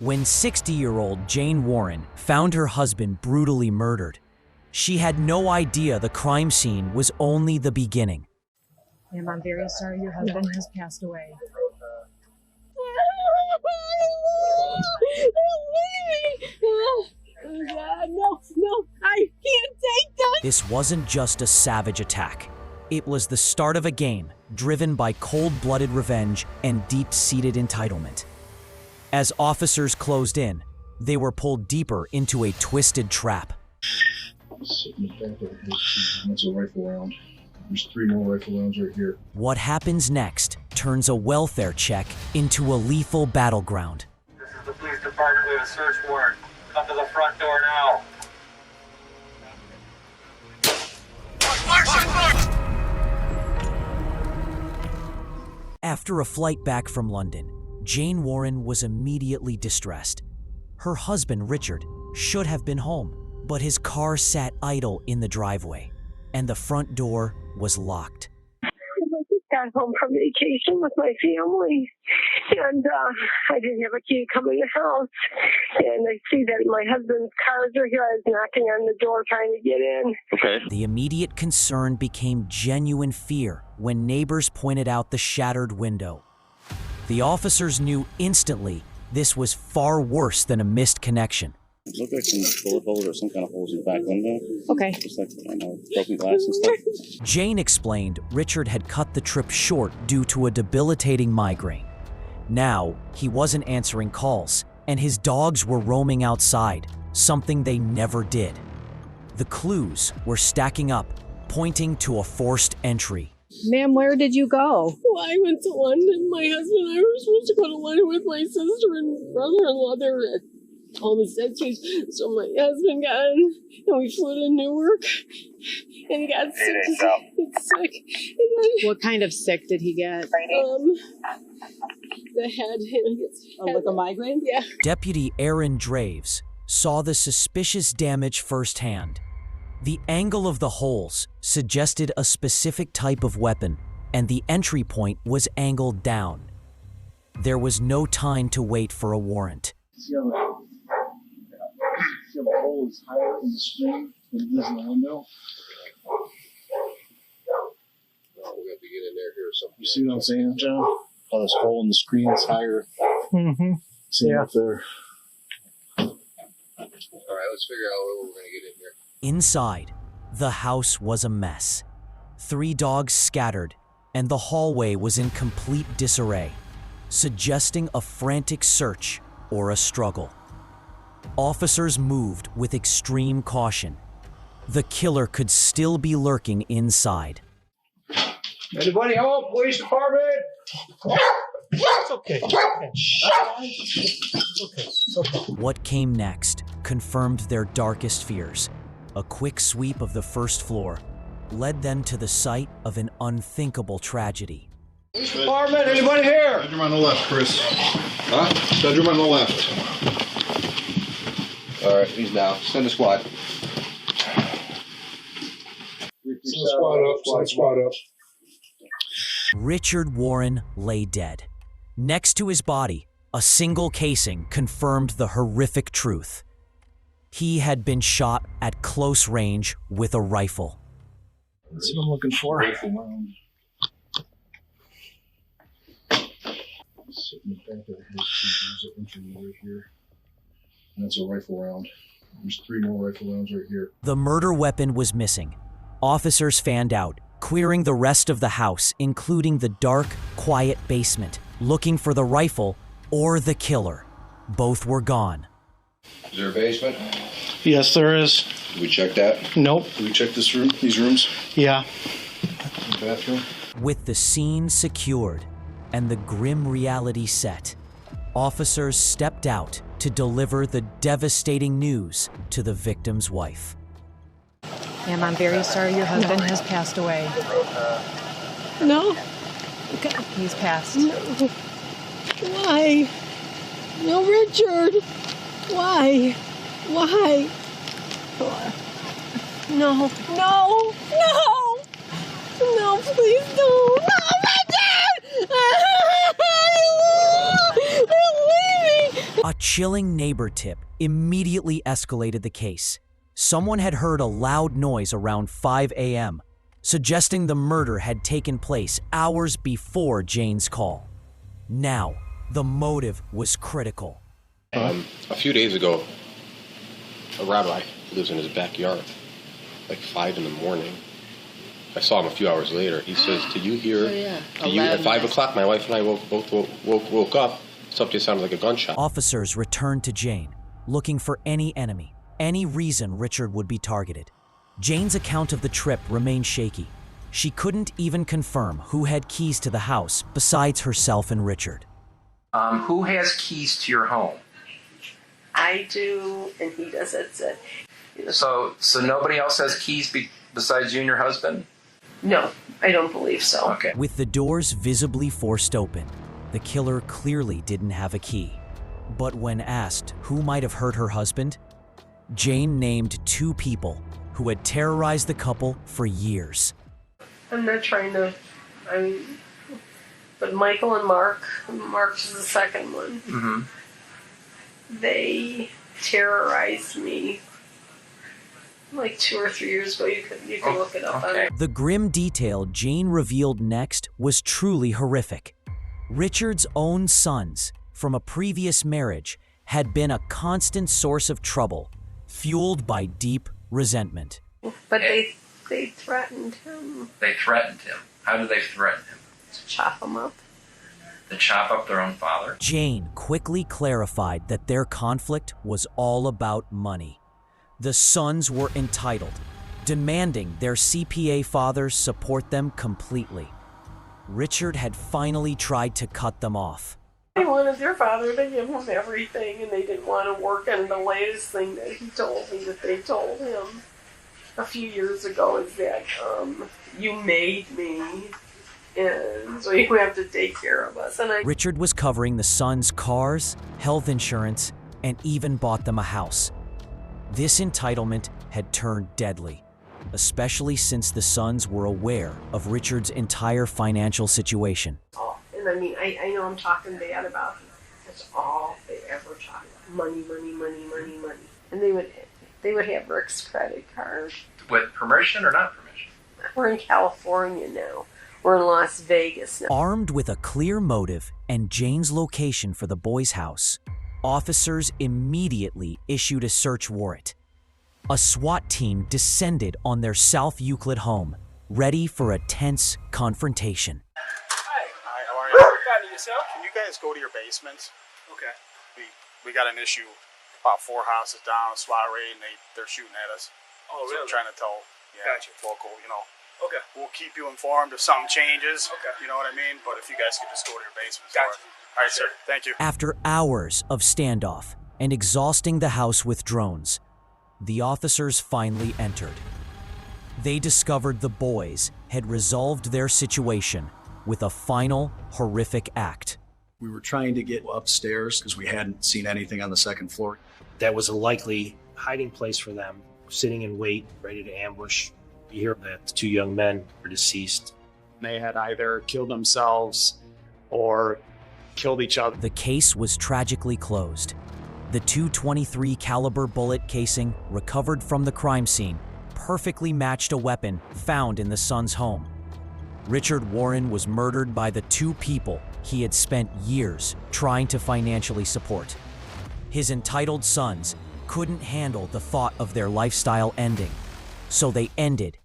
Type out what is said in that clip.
When 60-year-old Jane Warren found her husband brutally murdered, she had no idea the crime scene was only the beginning. Ma'am, I'm very sorry your husband has passed away. Oh, God, no, I can't take that. This wasn't just a savage attack. It was the start of a game driven by cold-blooded revenge and deep-seated entitlement. As officers closed in, they were pulled deeper into a twisted trap. That's a rifle round. There's 3 more rifle rounds right here. What happens next turns a welfare check into a lethal battleground. This is the police department. We have a search warrant. Come to the front door now. After a flight back from London, Jane Warren was immediately distressed. Her husband, Richard, should have been home, but his car sat idle in the driveway, and the front door was locked. I just got home from vacation with my family, and I didn't have a key to come in the house, and I see that my husband's cars are here. I was knocking on the door trying to get in. Okay. The immediate concern became genuine fear when neighbors pointed out the shattered window. The officers knew instantly this was far worse than a missed connection. It looked like some bullet holes or some kind of holes in the back window. Okay. Just like, I don't know, broken glass and stuff. Jane explained Richard had cut the trip short due to a debilitating migraine. Now, he wasn't answering calls, and his dogs were roaming outside, something they never did. The clues were stacking up, pointing to a forced entry. Ma'am, where did you go? Well, I went to London. My husband and I were supposed to go to London with my sister and brother-in-law. They were at home in States. So my husband got in, and we flew to Newark, and he got sick. He's sick. And What kind of sick did he get? then, the head. Like a migraine? Yeah. Deputy Aaron Draves saw the suspicious damage firsthand. The angle of the holes suggested a specific type of weapon, and the entry point was angled down. There was no time to wait for a warrant. See how the hole is higher in the screen than it is in the window? We got to get in there here or something. You see what I'm saying, John? How this hole in the screen is higher. Mm-hmm. See it up there? All right, let's figure out where we're going to get in here. Inside, the house was a mess. 3 dogs scattered, and the hallway was in complete disarray, suggesting a frantic search or a struggle. Officers moved with extreme caution. The killer could still be lurking inside. Anybody home? Police department? It's okay. It's okay. What came next confirmed their darkest fears. A quick sweep of the first floor led them to the site of an unthinkable tragedy. Police department, anybody here? Bedroom on the left, Chris. Huh? Bedroom on the left. All right, he's down. Send a squad. Send the squad up. Richard Warren lay dead. Next to his body, a single casing confirmed the horrific truth. He had been shot at close range with a rifle. That's what I'm looking for. Rifle round. Sitting in the back of the head, there's an entry right here. And that's a rifle round. There's 3 more rifle rounds right here. The murder weapon was missing. Officers fanned out, clearing the rest of the house, including the dark, quiet basement, looking for the rifle or the killer. Both were gone. Is there a basement? Yes, there is. Did we check that? Nope. Did we check this room? These rooms? Yeah. The bathroom? With the scene secured and the grim reality set, officers stepped out to deliver the devastating news to the victim's wife. Ma'am, I'm very sorry your husband has passed away. No. He's passed. Why? No, Richard. Why? Why? No, please don't. No, Richard! Leave me! A chilling neighbor tip immediately escalated the case. Someone had heard a loud noise around 5 a.m., suggesting the murder had taken place hours before Jane's call. Now, the motive was critical. A few days ago, a rabbi lives in his backyard, like 5 in the morning. I saw him a few hours later. He says, "Did you hear? At 5 o'clock, my wife and I woke up. Something sounded like a gunshot." Officers returned to Jane, looking for any enemy, any reason Richard would be targeted. Jane's account of the trip remained shaky. She couldn't even confirm who had keys to the house besides herself and Richard. Who has keys to your home? I do, and he does. That's it. So nobody else has keys besides you and your husband? No, I don't believe so. Okay. With the doors visibly forced open, the killer clearly didn't have a key. But when asked who might have hurt her husband, Jane named 2 people who had terrorized the couple for years. I'm not trying to, but Michael and Mark is the second one. Mm-hmm. They terrorized me like 2 or 3 years ago. You can look it up. Okay. The grim detail Jane revealed next was truly horrific. Richard's own sons, from a previous marriage, had been a constant source of trouble, fueled by deep resentment. But they threatened him. They threatened him. How did they threaten him? To chop him up. To chop up their own father? Jane quickly clarified that their conflict was all about money. The sons were entitled, demanding their CPA fathers support them completely. Richard had finally tried to cut them off. They wanted their father to give them everything, and they didn't want to work. And the latest thing that he told me that they told him a few years ago is that you made me, and so you have to take care of us. And Richard was covering the sons' cars, health insurance, and even bought them a house. This entitlement had turned deadly, especially since the sons were aware of Richard's entire financial situation. And I know I'm talking bad about him. That's all they ever talk about. Money, money, money, money, money. And they would have Rick's credit card. With permission or not permission? We're in California now. We're in Las Vegas now. Armed with a clear motive and Jane's location for the boys' house, officers immediately issued a search warrant. A SWAT team descended on their South Euclid home, ready for a tense confrontation. Hi, how are you? Fine, yourself? Can you guys go to your basement? Okay. We got an issue about 4 houses down, a SWAT raid, and they're shooting at us. Oh, really? So I'm trying to tell local, Okay. We'll keep you informed if something changes. Okay. You know what I mean? But if you guys could just go to your basement. Gotcha. All right, sir. Thank you. After hours of standoff and exhausting the house with drones, the officers finally entered. They discovered the boys had resolved their situation with a final horrific act. We were trying to get upstairs because we hadn't seen anything on the second floor. That was a likely hiding place for them, sitting in wait, ready to ambush. You hear that the 2 young men were deceased. They had either killed themselves or killed each other. The case was tragically closed. The .223 caliber bullet casing recovered from the crime scene perfectly matched a weapon found in the son's home. Richard Warren was murdered by the 2 people he had spent years trying to financially support. His entitled sons couldn't handle the thought of their lifestyle ending, so they ended